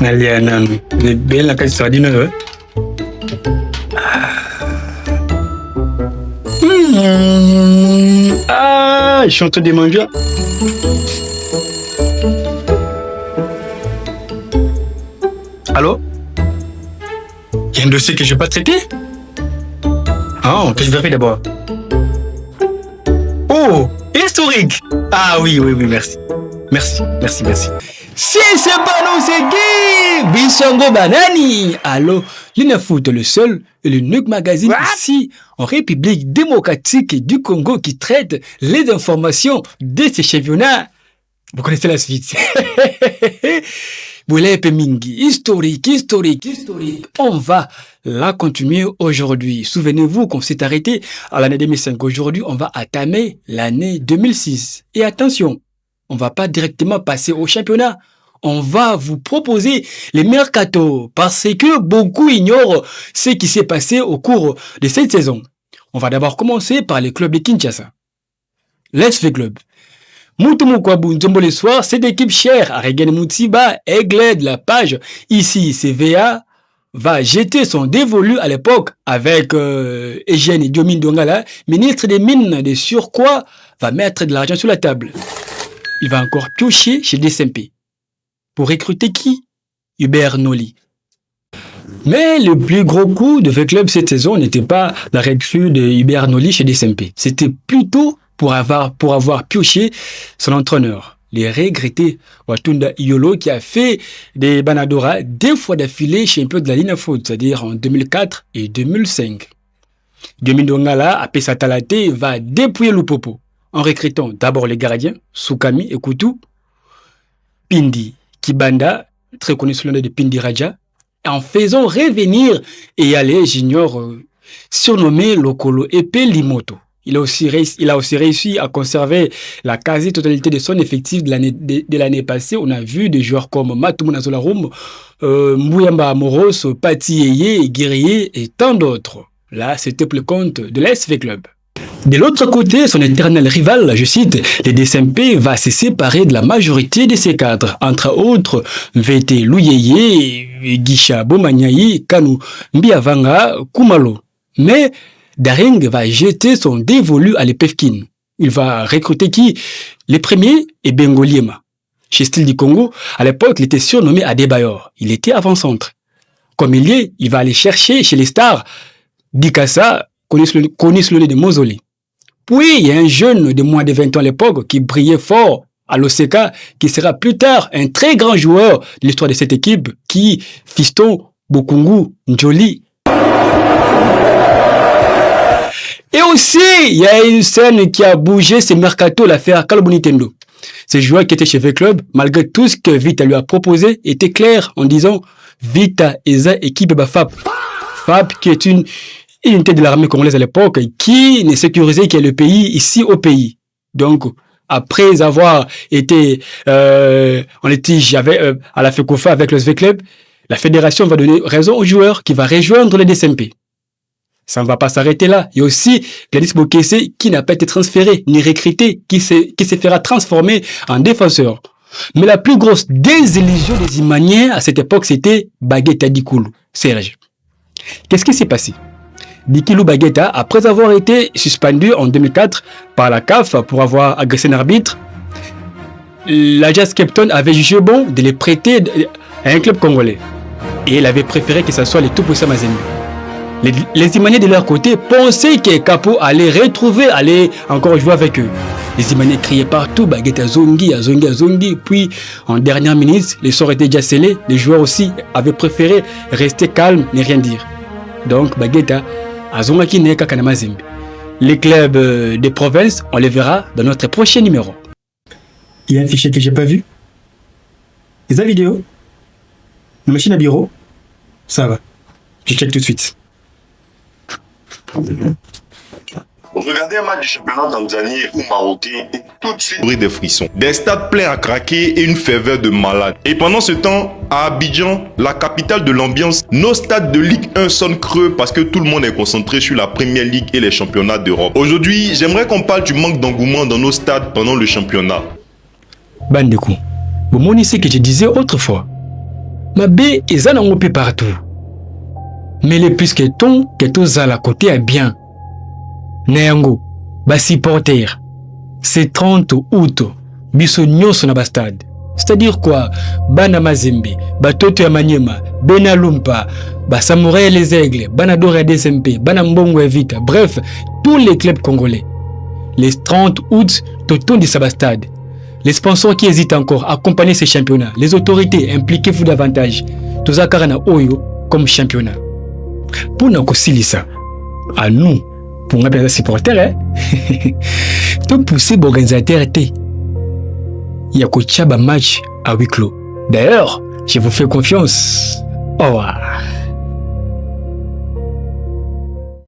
Nalia nami. Belle la kazi sardine là. Ah, je suis en train de manger. Allô? Il y a un dossier que je n'ai pas traité? Ah, que je vais faire d'abord. Oh, historique! Ah oui, merci. Merci. Si c'est pas nous, c'est qui? Bissongo Banani! Allô, l'Inefoot, le seul et l'unique magazine ici, en République démocratique du Congo, qui traite les informations de ces championnats. Vous connaissez la suite. Boulepe Mingi, historique. On va la continuer aujourd'hui. Souvenez-vous qu'on s'est arrêté à l'année 2005. Aujourd'hui, on va attamer l'année 2006. Et attention, on va pas directement passer au championnat. On va vous proposer les mercato parce que beaucoup ignorent ce qui s'est passé au cours de cette saison. On va d'abord commencer par les clubs de Kinshasa. L'SV Club. Moutoumoukwabou Nzombo le soir, cette équipe chère à Regen Moutiba, aigle de la page. Ici, CVA va jeter son dévolu à l'époque avec Eugène Diomine Dongala, ministre des Mines de surcroît, va mettre de l'argent sur la table. Il va encore piocher chez DSMP. Pour recruter qui? Hubert Noli. Mais le plus gros coup de V Club cette saison n'était pas la recrue de Hubert Noli chez DSMP. C'était plutôt pour avoir pioché son entraîneur, les regrettés Watunda Iolo, qui a fait des Banadora 2 fois d'affilée champion de la Linefoot, c'est-à-dire en 2004 et 2005. Diomine Dongala, à Pesatalate, va dépouiller Lupopo en recrutant d'abord les gardiens, Soukami et Koutou, Pindi Kibanda, très connu sous le nom de Pindi Raja, en faisant revenir Eyale Junior, surnommé Lokolo Epé Limoto. Il a aussi réussi à conserver la quasi-totalité de son effectif de l'année passée. On a vu des joueurs comme Matoumou Nazolarum, Mbouyamba Amoros, Pati Eye, Guerrier et tant d'autres. Là, c'était pour le compte de l'SV Club. De l'autre côté, son éternel rival, je cite, les DSMP va se séparer de la majorité de ses cadres, entre autres VT Louyeye, Guicha Bomagnayi, Kanu Mbiavanga, Kumalo. Mais Daring va jeter son dévolu à l'EPFKIN. Il va recruter qui? Les premiers et Bengoliema. Chez Style du Congo, à l'époque, il était surnommé Adebayor. Il était avant-centre. Comme il va aller chercher chez les stars Dikassa, connu sous le nom de Mozoli. Puis, il y a un jeune de moins de 20 ans à l'époque qui brillait fort à l'OCK, qui sera plus tard un très grand joueur de l'histoire de cette équipe, qui, Fiston Bokungu Njoli. Et aussi, il y a une scène qui a bougé, c'est Mercato, l'affaire Kalbo Nintendo. Ce joueur qui était chez V-Club, malgré tout ce que Vita lui a proposé, était clair en disant Vita Eza équipe Bafap. FAP qui est une unité de l'armée congolaise à l'époque qui ne sécurisait que le pays ici au pays. Donc, après avoir été en litige à la FECOFA avec le V-Club, la fédération va donner raison au joueur qui va rejoindre les DSMP. Ça ne va pas s'arrêter là. Il y a aussi Gladys Bokesse qui n'a pas été transféré ni recruté, qui se fera transformer en défenseur. Mais la plus grosse désillusion des Imaniens à cette époque, c'était Baguetta Dikoulou, Serge. Qu'est-ce qui s'est passé? Dikoulou Baguetta, après avoir été suspendu en 2004 par la CAF pour avoir agressé un arbitre, l'Ajax Captain avait jugé bon de les prêter à un club congolais. Et il avait préféré que ce soit les tout-puissants Mazembe. Les Imaniens de leur côté pensaient que Capo allait encore jouer avec eux. Les Imaniens criaient partout, Baguette à Zongi. Puis, en dernière minute, les sorts étaient déjà scellés. Les joueurs aussi avaient préféré rester calmes, ne rien dire. Donc, Baguette à Zongaki Neka Kanamazembe. Les clubs des provinces, on les verra dans notre prochain numéro. Il y a un fichier que j'ai pas vu. Et la vidéo. La machine à bureau. Ça va. Je check tout de suite. Regardez un match du championnat tanzanien ou marocain et tout de suite des frissons. Des stades pleins à craquer et une ferveur de malade. Et pendant ce temps, à Abidjan, la capitale de l'ambiance, nos stades de Ligue 1 sonnent creux parce que tout le monde est concentré sur la Première Ligue et les championnats d'Europe. Aujourd'hui, j'aimerais qu'on parle du manque d'engouement dans nos stades pendant le championnat. Bandekou, bon, c'est ce que je disais autrefois. mabe eza nango pe partout. Mais le plus que ton que tozala côté à bien. Nayango, ba supporter. C'est 30 août. Biso nyonso na ba stade. C'est-à-dire quoi? Bana Mazembe, Batoto ya Maniema, Bena Lumpa, ba Samouraï les Aigles, Bana Dora DSMP, Bana Mbongo Evita, bref, tous les clubs congolais. Les 30 août, Toton du Sabastade. Les sponsors qui hésitent encore à accompagner ces championnats, les autorités, impliquez-vous davantage. Toza Karana Oyo comme championnat. Pour nous ça, à nous, pour nous les supporters, tout pousser l'organisateur. Il y a un match à huis clos. D'ailleurs, je vous fais confiance. Au revoir.